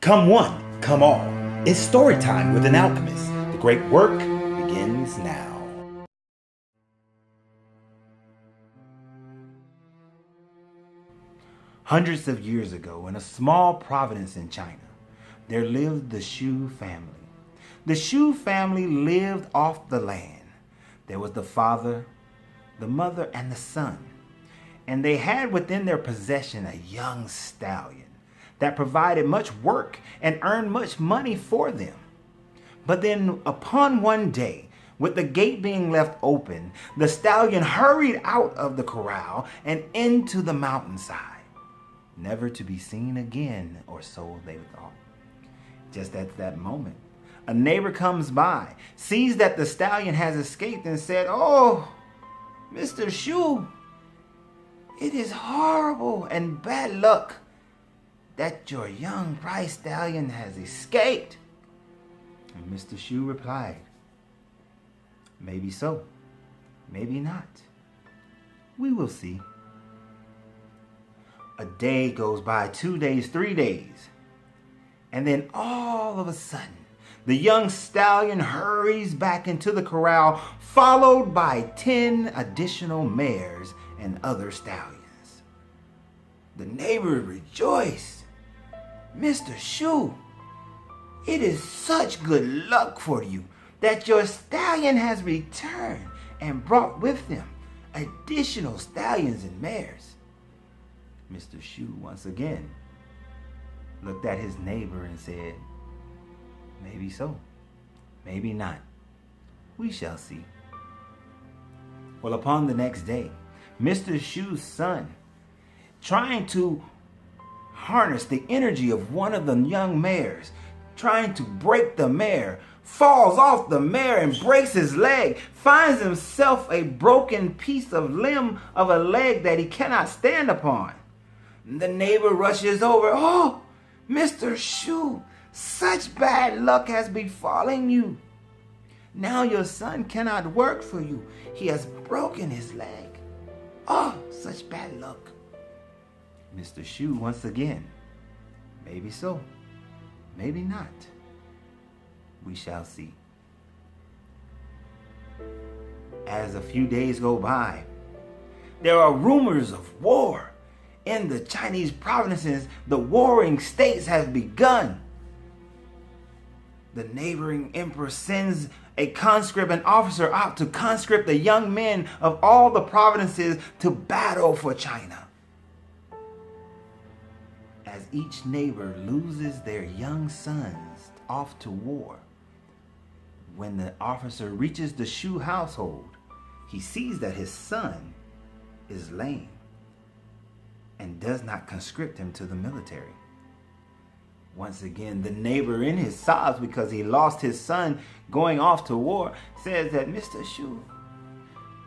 Come one, come all. It's story time with an alchemist. The great work begins now. Hundreds of years ago, in a small province in China, there lived the Shu family. The Shu family lived off the land. There was the father, the mother, and the son. And they had within their possession a young stallion that provided much work and earned much money for them. But then upon one day, with the gate being left open, the stallion hurried out of the corral and into the mountainside, never to be seen again, or so they thought. Just at that moment, a neighbor comes by, sees that the stallion has escaped, and said, "Oh, Mr. Shu, it is horrible and bad luck that your young prize stallion has escaped." And Mr. Shu replied, "Maybe so, maybe not. We will see." A day goes by, 2 days, 3 days. And then all of a sudden, the young stallion hurries back into the corral, followed by 10 additional mares and other stallions. The neighbor rejoiced. "Mr. Shu, it is such good luck for you that your stallion has returned and brought with them additional stallions and mares." Mr. Shu once again looked at his neighbor and said, "Maybe so, maybe not. We shall see." Well, upon the next day, Mr. Shu's son, trying to harness the energy of one of the young mares, trying to break the mare, falls off the mare and breaks his leg, finds himself a broken piece of limb of a leg that he cannot stand upon. The neighbor rushes over. "Oh, Mr. Shu, such bad luck has befallen you. Now your son cannot work for you. He has broken his leg. Oh, such bad luck." Mr. Shu once again, "Maybe so, maybe not. We shall see." As a few days go by, there are rumors of war. In the Chinese provinces, the warring states have begun. The neighboring emperor sends a conscript, an officer out to conscript the young men of all the provinces to battle for China. As each neighbor loses their young sons off to war, when the officer reaches the Shu household, he sees that his son is lame and does not conscript him to the military. Once again, the neighbor, in his sobs because he lost his son going off to war, says that, "Mr. Shu,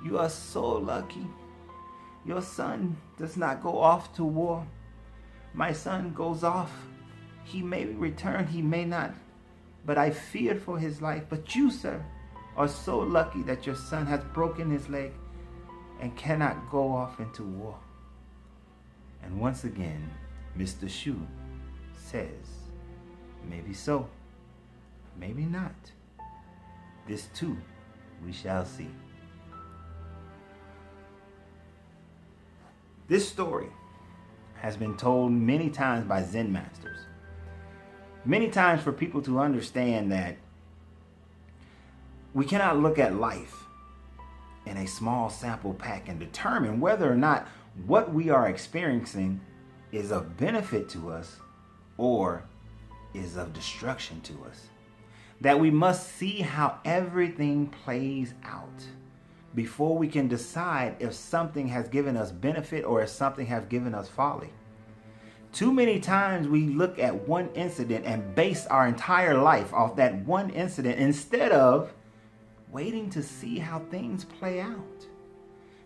you are so lucky. Your son does not go off to war. My son goes off. He may return, he may not. But I feared for his life. But you, sir, are so lucky that your son has broken his leg and cannot go off into war." And once again, Mr. Shu says, "Maybe so, maybe not. This too we shall see." This story has been told many times by Zen masters. Many times for people to understand that we cannot look at life in a small sample pack and determine whether or not what we are experiencing is of benefit to us or is of destruction to us. That we must see how everything plays out before we can decide if something has given us benefit or if something has given us folly. Too many times we look at one incident and base our entire life off that one incident instead of waiting to see how things play out.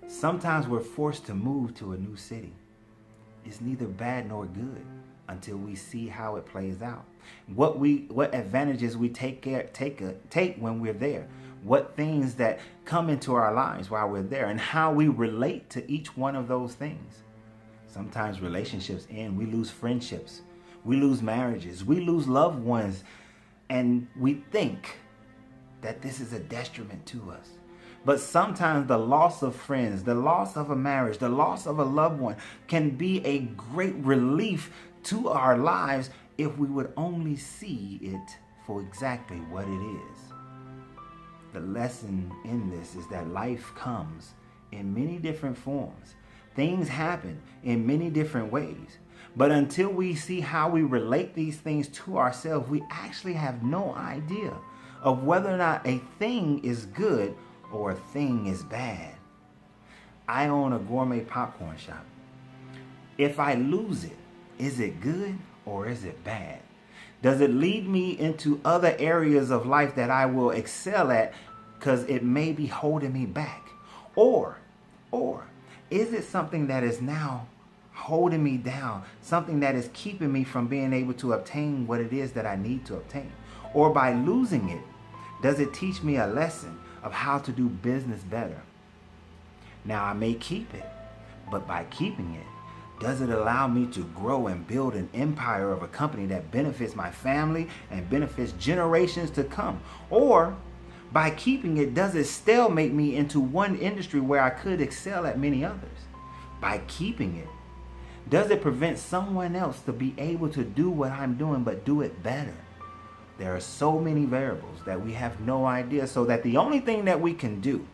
Sometimes we're forced to move to a new city. It's neither bad nor good until we see how it plays out. What advantages we take when we're there. What things that come into our lives while we're there, and how we relate to each one of those things. Sometimes relationships end. We lose friendships. We lose marriages. We lose loved ones. And we think that this is a detriment to us. But sometimes the loss of friends, the loss of a marriage, the loss of a loved one can be a great relief to our lives if we would only see it for exactly what it is. The lesson in this is that life comes in many different forms. Things happen in many different ways. But until we see how we relate these things to ourselves, we actually have no idea of whether or not a thing is good or a thing is bad. I own a gourmet popcorn shop. If I lose it, is it good or is it bad? Does it lead me into other areas of life that I will excel at because it may be holding me back? Or is it something that is now holding me down, something that is keeping me from being able to obtain what it is that I need to obtain? Or by losing it, does it teach me a lesson of how to do business better? Now, I may keep it, but by keeping it, does it allow me to grow and build an empire of a company that benefits my family and benefits generations to come? Or by keeping it, does it stalemate me into one industry where I could excel at many others? By keeping it, does it prevent someone else to be able to do what I'm doing but do it better? There are so many variables that we have no idea, so that the only thing that we can do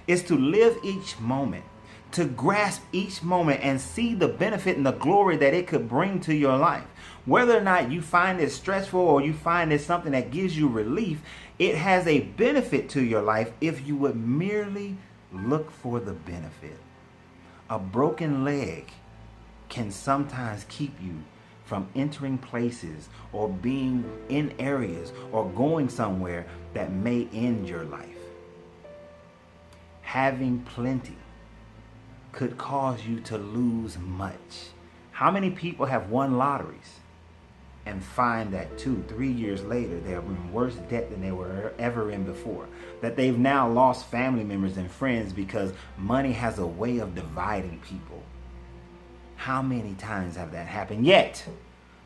is to live each moment, to grasp each moment and see the benefit and the glory that it could bring to your life. Whether or not you find it stressful or you find it something that gives you relief, it has a benefit to your life if you would merely look for the benefit. A broken leg can sometimes keep you from entering places or being in areas or going somewhere that may end your life. Having plenty could cause you to lose much. How many people have won lotteries and find that 2-3 years later they're in worse debt than they were ever in before? That they've now lost family members and friends because money has a way of dividing people. How many times have that happened? Yet,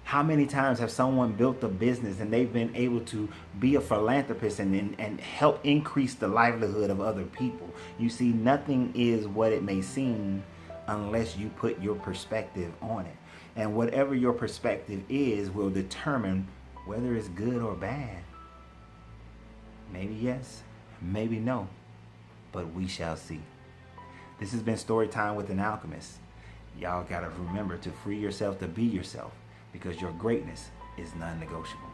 how many times have someone built a business and they've been able to be a philanthropist and help increase the livelihood of other people? You see, nothing is what it may seem unless you put your perspective on it. And whatever your perspective is will determine whether it's good or bad. Maybe yes, maybe no, but we shall see. This has been Story Time with an Alchemist. Y'all gotta remember to free yourself to be yourself, because your greatness is non-negotiable.